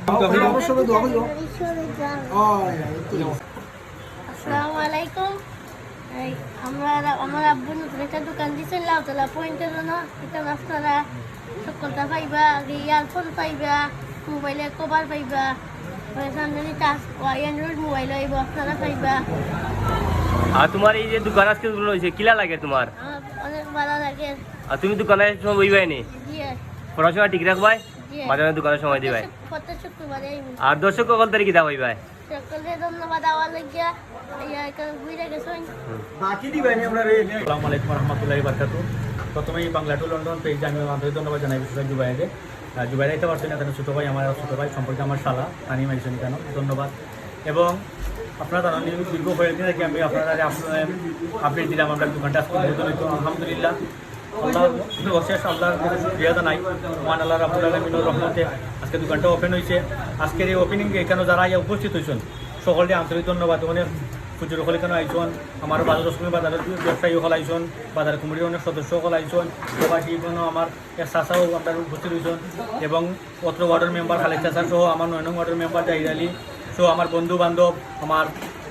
আসসালামু আলাইকুম। আমার আব্বু নতুন একটা দোকান দিয়েছেন লাউতলা পয়েন্টের জন্য। এখানে আপনারা সকলটা পাইবা, ইয়ারফোন পাইবা, মোবাইলের কভার পাইবা, অ্যান্ড্রয়েড মোবাইল আইব আপনারা পাইবা। আর তোমার এই যে দোকান আজকে হয়েছে কিলা লাগে তোমার? অনেক ভালো লাগে। আর তুমি দোকানে সময় বইবাই নি? পড়াশোনা ঠিক রাখবাই, মাঝে মাঝে দোকানের সময় দিবাই। আর দর্শক কল তারিখ কিতা হইবাই? সকলকে ধন্যবাদ আওয়াজ লাগিয়া ঘুরে গেছেন। আসসালামু আলাইকুম রহমতুল্লাহি বারাকাতুহু। প্রথমেই বাংলা টু লন্ডন পেজ আমি আন্তরিক ধন্যবাদ জানাই বিশেষ জুবাইরে। জুবাইরে আইতে পারছি না কেন, ছোটো ভাই আমার ছোটো ভাই সম্পর্কে আমার শালা তানি মাইছেন কেন, ধন্যবাদ। এবং আপনারা জানান দীর্ঘ কয়েকদিন থেকে আমি আপনারা আপডেট দিলাম আমরা দোকানটা আজকে আলহামদুলিল্লাহ আল্লাহ অশেষ আল্লাহর শুক্রিয়া জানাই। মহান আল্লাহ রাব্বুল আলামিনের রহমতে আজকে দোকানটা ওপেন হয়েছে। আজকের এই ওপেনিংয়ে এখানে যারা উপস্থিত হয়েছেন সকলকে আন্তরিক ধন্যবাদ। অনেক পুজোর হলে কেন আইসন, আমার বাজার দশমী বাজারের ব্যবসায়ী হল আইসন, বাজার কমিটির অনেক সদস্য হল আইসন, প্রবাসী কোনো আমার চাচাও আপনার উপস্থিত হয়েছেন এবং অত্র ওয়ার্ডের মেম্বার খালেদ চাচা সহ আমার 9 নং ওয়ার্ডের মেম্বার জাহির আলী সহ আমার বন্ধু বান্ধব, আমার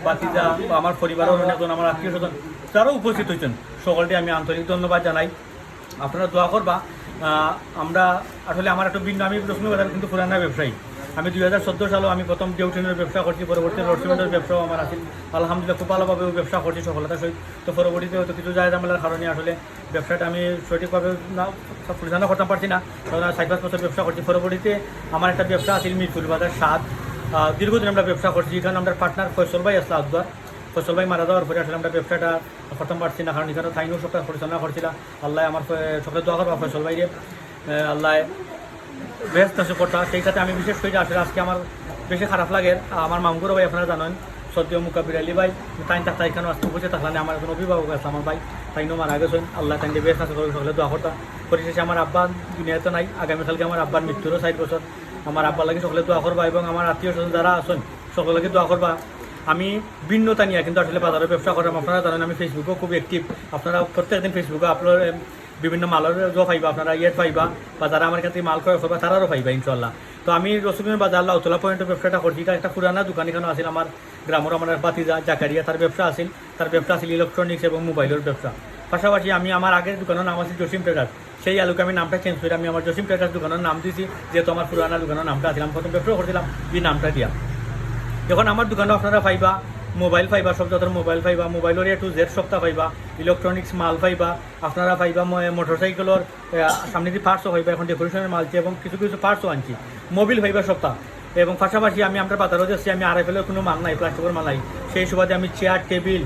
বাতিজা, আমার পরিবারের অনেকজন, আমার আত্মীয় স্বজন যারাও উপস্থিত হয়েছেন সকলকে আমি আন্তরিক ধন্যবাদ জানাই। আপনারা দোয়া করবা। আমরা আসলে আমার একটু ভিন্ন, আমি দশমী বাজার কিন্তু পুরানা ব্যবসায়ী। আমি 2014 সালেও আমি প্রথম ডিউটিনের ব্যবসা করছি, পরবর্তী লটসিমেন্টের ব্যবসাও আমার আছে আলহামদুলিল্লাহ, খুব ভালোভাবে ব্যবসা করছি সফলতার সহিত। তো পরবর্তীতে হয়তো কিছু জায়গামেলার কারণে আসলে ব্যবসাটা আমি সঠিকভাবে পরিচালনা করতে পারছি না, কারণ 7-5 বছর ব্যবসা করছি। পরবর্তীতে আমার একটা ব্যবসা আছে মিরপুর বাজার 7, দীর্ঘদিন আমরা ব্যবসা করছি। এখানে আমরা পার্টনার ফয়সল ভাই আসলে আদবার, ফয়সল ভাই মারা যাওয়ার পরে আসলে আমরা ব্যবসাটা করতে পারছি না, কারণ এখানে তাইনও সবটা পরিচালনা করছিলাম। আল্লাহ আমার সকলে দোয়া করবো ফয়সল ভাইরে, আল্লাহ ব্যস্ত করতা। সেই সাথে আমি বিশেষ করে আসলে আজকে আমার বেশি খারাপ লাগে। আমার মামগুরো ভাই আপনারা জানেন সদ্য মুকাবির আলী ভাই, তাই এখানে আজকে বসে থাকলে আমার একজন অভিভাবক আছে আমার ভাই, তাইনও মারা গেছেন। আল্লাহ তাই বেশ আছে সকলে দোয়া করতা। পরিশেষে আমার আব্বা দুনিয়াতে নাই, আগামীকালকে আমার আব্বার মৃত্যুরও 60 বছর। আমার আব্বার লাগে সকলে দোয়া করবা এবং আমার আত্মীয় স্বজন যারা আছেন সকলকে দোয়া করবা। আমি ভিন্নতা নিয়ে কিন্তু আসলে বাজারে ব্যবসা করাম। আপনারা জানেন আমি ফেসবুকেও খুব অ্যাক্টিভ। আপনারা প্রত্যেকদিন ফেসবুকে আপলোড বিভিন্ন মালের পাইবা, আপনারা পাইবা বা যারা আমার কাছে মাল ক্রয় করবা তারারও পাইবা ইনশাল্লাহ। তো আমি রসুলের বাজার লাউতলা পয়েন্টের ব্যবসাটা করছি। এটা একটা পুরানা দোকান এখানে আসিল আমার গ্রামের, আমার বাতিজা জাকারিয়া তার ব্যবসা আসিল। তার ব্যবসা আসিল ইলেকট্রনিক্স এবং মোবাইলের ব্যবসা। পাশাপাশি আমি আমার আগের দোকানের নাম আছে জসিম ট্রেডার্স। সেই আলোকে আমি নামটা চেঞ্জ করে আমি আমার জসিম ট্রেডার্স দোকানের নাম দিয়েছি, যেহেতু আমার পুরানা দোকানের নামটা আসলাম, প্রথম ব্যবসা করছিলাম এই নামটা দিয়া। যখন আমার দোকানে আপনারা পাইবা মোবাইল পাইবা, সব জাতের মোবাইল পাইবা, মোবাইলের A to Z সপ্তাহ পাইবা, ইলেকট্রনিক্স মাল পাইবা, আপনারা পাইবা মোটরসাইকেলের সামনে দিয়ে পার্টসও পাইবা, এখন ডেকোরেশনের মালছি এবং কিছু কিছু পার্টসও আনছি, মোবিল পাইবা সপ্তাহ। এবং পাশাপাশি আমি আমরা বাজারও যাচ্ছি, আমি RFL কোনো মাল নাই, প্লাস্টিকের মাল নাই, সেই সুবাদে আমি চেয়ার টেবিল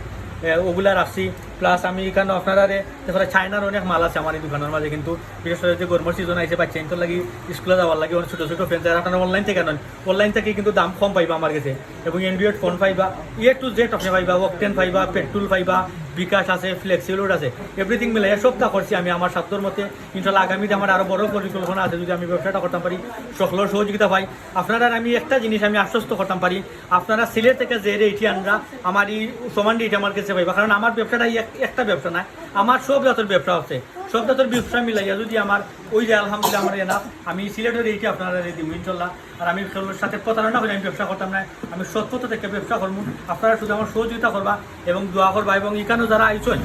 ওগুলা রাখছি। প্লাস আমি এখানে আপনারা তারপরে চায়নার অনেক মাল আছে আমার এই দোকানের মাঝে, কিন্তু বিশেষ করে যে গরমের সিজন আছে বাচ্চা ইন্তর লাগি স্কুলে যাওয়ার লাগে অনেক ছোটো ছোটো ফ্রেন্ড, আপনারা অনলাইন থেকে নয়, অনলাইন থেকে কিন্তু দাম কম পাইবা আমার কাছে। এবং অ্যান্ড্রয়েড ফোন পাইবা, A to Z আপনি পাইবা, ওকটেন পাইবা, পেট্রোল পাইবা, বিকাশ আছে, ফ্লেক্সিলোড আছে, এভরিথিং মিলে সপ্তাহ করছি আমি আমার সাধ্যর মধ্যে। ইনশাল্লাহ আগামীতে আমার আরও বড় পরিকল্পনা আছে, যদি আমি ব্যবসাটা করতাম পারি, সকলের সহযোগিতা পাই। আপনারা আমি একটা জিনিস আমি আশ্বস্ত করতাম পারি, আপনারা সিলেট থেকে যে রেটে আনরা আমার এই সমান রেট আমার কাছে পাইবা, কারণ আমার ব্যবসাটা একটা ব্যবসা না, আমার সব জাতের ব্যবসা আছে, সব জাতের ব্যবসা মিলাইয়া যদি আমার ওই যে আলহামদুলিল্লাহ আমার না, আমি সিলেটের এইটি আপনারা দিব ইনশাল্লাহ। আর আমি সাথে প্রতারণা করে আমি ব্যবসা করতাম না, আমি সৎপথ থেকে ব্যবসা করবো। আপনারা শুধু আমার সহযোগিতা করবা এবং দোয়া করবা। এবং এখানেও যারা আইসন,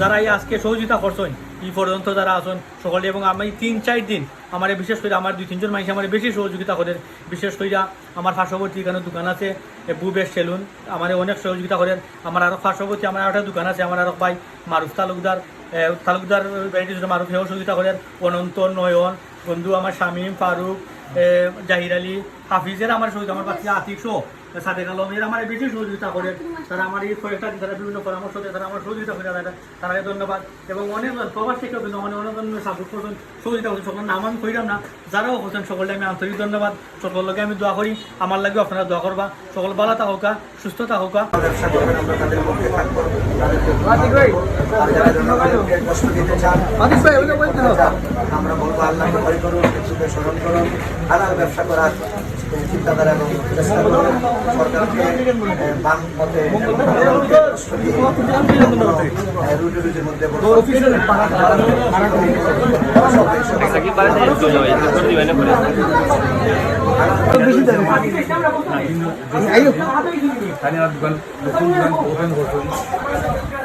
যারা এই আজকে সহযোগিতা করছেন এই পর্যন্ত যারা আসেন সকলে, এবং আমি 3-4 দিন আমার বিশেষ করে আমার 2-3 জন মানুষ আমার বেশি সহযোগিতা করেন। বিশেষ করে আমার পার্শ্ববর্তী এখানে দোকান আছে বুবেশ সেলুন, আমার অনেক সহযোগিতা করেন। আমার আরও পার্শ্ববর্তী আমার একটা দোকান আছে, আমার আরও ভাই মারুফ তালুকদার মারুফ হেও সহযোগিতা করেন, অনন্ত নয়ন বন্ধু, আমার শামীম ফারুক, জাহির আলী, হাফিজের আমার সহযোগিতা, আমার বাচ্চা আতিক সহ সাদেক আলম এর আমার বেশি সহযোগিতা করেন। তারা আমার এই কয়েকটা তারা বিভিন্ন পরামর্শ দেয়, তারা আমার সহযোগিতা করে, তারাকে ধন্যবাদ। এবং অনেক প্রবাস থেকেও কিন্তু মানে অনেকজন সাপোর্ট করছেন, সহযোগিতা করছেন, সকলের নাম আমি কইলাম না, যারাও করছেন সকলকে আমি আন্তরিক ধন্যবাদ। সকলকে আমি দোয়া করি, আমার লাগবে আপনারা দোয়া করবা, সকল ভালো থাকুকা, সুস্থ থাকুকা। ব্যবসা করবেন আমরা তাদের পক্ষে থাকবো, কষ্ট দিতে চান আমরা বলবো আল্লাহকে ভয় করুন, স্মরণ করুন, হালাল ব্যবসা করার চিন্তাধারা এবং চেষ্টা করে সরকারকে বাম পথে রুটি রুটির মধ্যে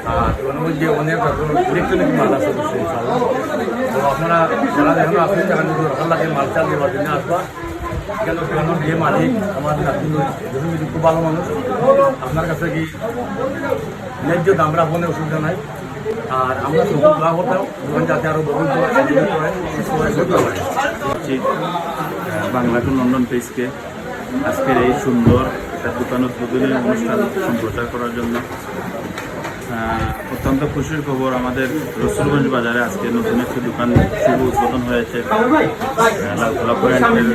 আর ওর মধ্যে অনেক ইলেকট্রনিক মাল আছে তো আপনারা যারা দেখুন আপনি যেখানে আল্লাহকে মাল চাল দেওয়ার জন্য আসবা কেন যে মালিক আমার জমি খুব ভালো মানুষ আপনার কাছে কি ন্যায্য দাম রাখবো অসুবিধা নাই আর আমরা সবুজ দোয়া করতাম যাতে আরও বহুত বাংলা টু লন্ডন পেজকে আজকের এই সুন্দর একটা দোকান উদ্বোধনী অনুষ্ঠান সম্প্রচার করার জন্য অত্যন্ত খুশির খবর আমাদের রসুলগঞ্জ বাজারে আজকে নতুন একটি দোকান শুভ উদ্বোধন হয়েছে লালতলা পয়েন্টের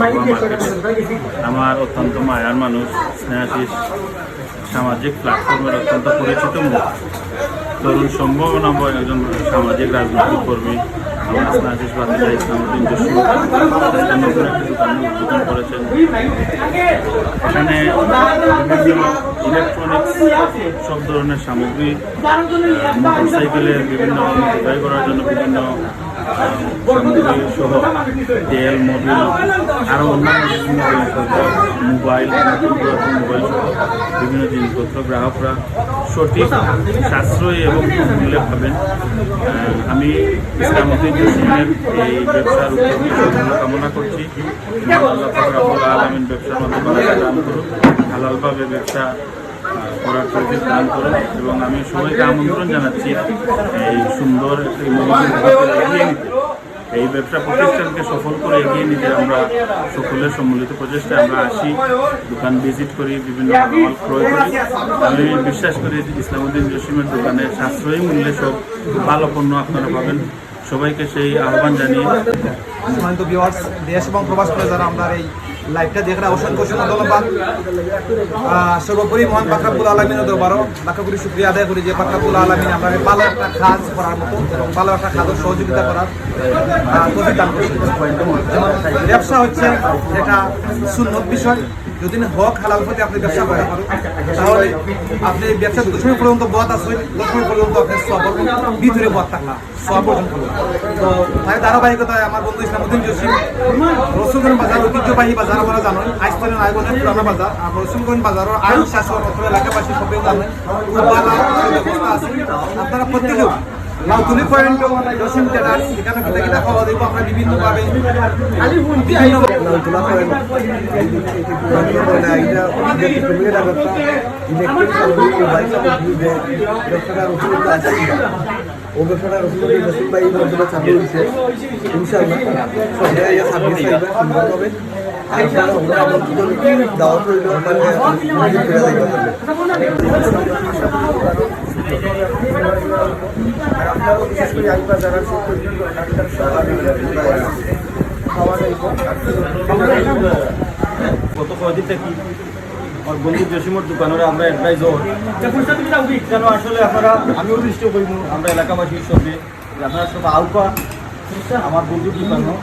মার্কেটে। আমার অত্যন্ত মায়ার মানুষ স্নেহাশিস সামাজিক প্ল্যাটফর্মের অত্যন্ত পরিচিত মুখ তরুণ সম্ভাবনা একজন সামাজিক রাজনৈতিক কর্মী আমার স্নেহাশিস বাতিজা ইসলামউদ্দিন জসিম নতুন একটি দোকান উদ্বোধন করেছেন। এখানে বিভিন্ন ইলেকট্রনিক্স সব ধরনের সামগ্রী মোটরসাইকেলের বিভিন্ন বিক্রয় করার জন্য বিভিন্ন সামগ্রী সহ তেল মোবিল আরও অন্যান্য বিভিন্ন জিনিসপত্র মোবাইল মোবাইল সহ বিভিন্ন জিনিসপত্র গ্রাহকরা সঠিক সাশ্রয়ী এবং মূল্যে পাবেন। আমি ইসলামউদ্দিন জসিমের এই ব্যবসার উত্তম কামনা করছি। আল্লাহ পাক রব্বুল আলামিন ব্যবসার মধ্যে দান করুন, হালালভাবে ব্যবসা করার তৌফিক দান করুন এবং আমি সবাইকে আমন্ত্রণ জানাচ্ছি এই সুন্দর একটি এগিয়ে নিতে, এই ব্যবসা প্রতিষ্ঠানকে সফল করে এগিয়ে নিতে আমরা সকলের সম্মিলিত প্রচেষ্টায় আমরা আসি, দোকান ভিজিট করি, বিভিন্ন মাল ক্রয় করি। আমি বিশ্বাস করি ইসলামউদ্দিন জসিমের দোকানে সাশ্রয়ী মূল্যে সব ভালো পণ্য আপনারা পাবেন। সবাইকে সেই আহ্বান জানিয়ে সম্মানিত ভিউয়ার্স, দেশ এবং প্রবাস করে যারা আমরা এই লাইভটা দেখে অসংখ্য ধন্যবাদ। সর্বোপরি মহান পাক রব্বুল আলামিনের দরবারও লাখ কোটি শুকরিয়া আদায় করি যে পাক রব্বুল আলামিন আমরা ভালো একটা কাজ করার মতো এবং ভালো একটা কাজের সহযোগিতা করার তৌফিক দান করেছেন। যেমন ব্যবসা হচ্ছে এটা সুন্নত বিষয়, যদি হক হালাল পথে আপনি ব্যবসা করতে পারেন তাহলে আপনি ব্যবসা যত সময় পর্যন্ত বহাত আসবেন তত সময় পর্যন্ত আপনি সব ভিতরে বহাত থাকলাম সব অর্জন করলাম। তো তাই ধারাবাহিকতায় আমার বন্ধু ইসলামউদ্দিন জসিম রসুলগঞ্জ বাজার ঐতিহ্যবাহী বাজার আমরা জানেন, আইস্তলের আয়োজনের পুরানো বাজার আর রসুলগঞ্জ বাজারও আইন শাসন অথবা এলাকাবাসী সবাই জানেন খুব ভালো ব্যবস্থা আছে। আপনারা প্রত্যেকেও লালতলি পয়েন্ট জসিম ট্রেডার্স এখানে কিনা খাওয়া দেবো আমরা বিভিন্নভাবে ও ব্যবসাটা রসুল ভাই মাধ্যমে চালু হয়েছে ইনশাআল্লাহ সার্ভিস সুন্দরভাবে দাওয়াত রইল আপনারাও বিশেষ করে আইবা যারা গত কয়েকদিন থেকে আমার বন্ধু জসিমর দোকানের আমরা অ্যাডভাইজর কেন আসলে আপনারা আমিও দৃষ্টি করি আমরা এলাকাবাসীর সঙ্গে আপনারা সব আউকা আমার বন্ধুর দোকানও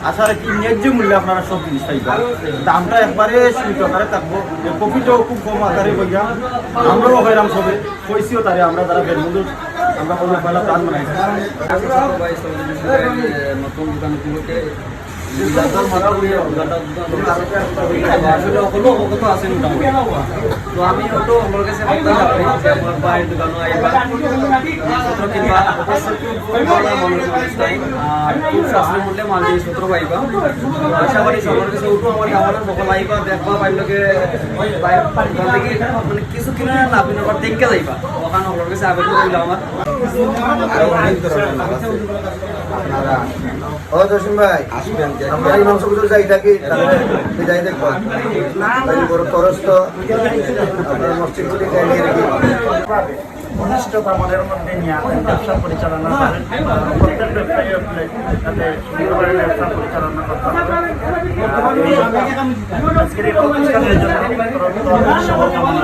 আশা রাখি ন্যায্য মূল্যে আপনারা সব জিনিস পাইবেন। দামটা একবারে সীমিত আকারে থাকবো, প্রফিটও খুব কম আকারে বইয়া আমরাও হয়রাম সবে কইছিও তারে আমরা তারা বেরমুদুর আমরা কোনো পয়লা প্ল্যান বানাইছি নতুন দোকান উপলক্ষে অবগত আছে মোটামুটি। তো আমি হয়তো আমার কাছে আমার বাইরের দোকানও আইবা কিংবা আর খুব সাশ্রয় মূল্যে মাল জিনিসপত্র পাইবা। আশা করি সবার কাছে উঠো আমার আমার বকল আইবা দেখবা বাইরকে মানে কিছু কিনা না আপনি আবার দেখে যাইবা ওখানে আমার কাছে আবেদন করলে আমার ও জসিম ভাই আসবেন আমরা ইমাম সবুজের যাইটাকে যাই দেখবো বড় তরস্ত আপনার মসজিদগুলি নিয়ে রেখে ঘনিষ্ঠতা মনের মধ্যে নিয়ে ব্যবসা পরিচালনা করেন প্রত্যেক ব্যবসায়ী যাতে সুন্দরভাবে ব্যবসা পরিচালনা করতে হবে আজকের এই প্রতিষ্ঠানের জন্য শুভকামনা।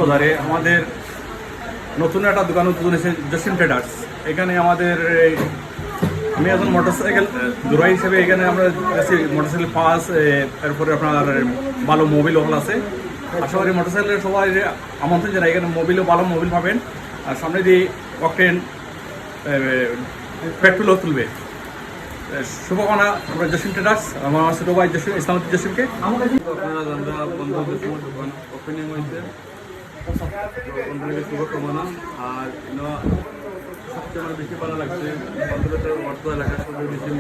বাজারে আমাদের নতুন একটা দোকান উদ্বোধন হয়েছে জসিম ট্রেডার্স। এখানে আমাদের আমি এখন মোটরসাইকেল দৌড়াই হিসেবে এখানে আমরা মোটরসাইকেল পাস, এরপরে আপনার ভালো মোবিল ওগুলো আছে। আশা করি মোটরসাইকেলের সবাই আমন্ত্রণ জানাই, এখানে মোবিলও ভালো মোবিল পাবেন, আর সামনে দিয়ে অকটেন পেট্রোলও তুলবে। শুভকামনা আমরা জসিম ট্রেডার্স, আমার ছোট ভাই জসিম ইসলাম জসিমকে। আপনারা যারা বন্ধ দোকান ওপেনিং হয়েছে শুভকামনা। আর সবচেয়ে আমার বেশি ভালো লাগছে অর্থ এলাকার সবচেয়ে বেশি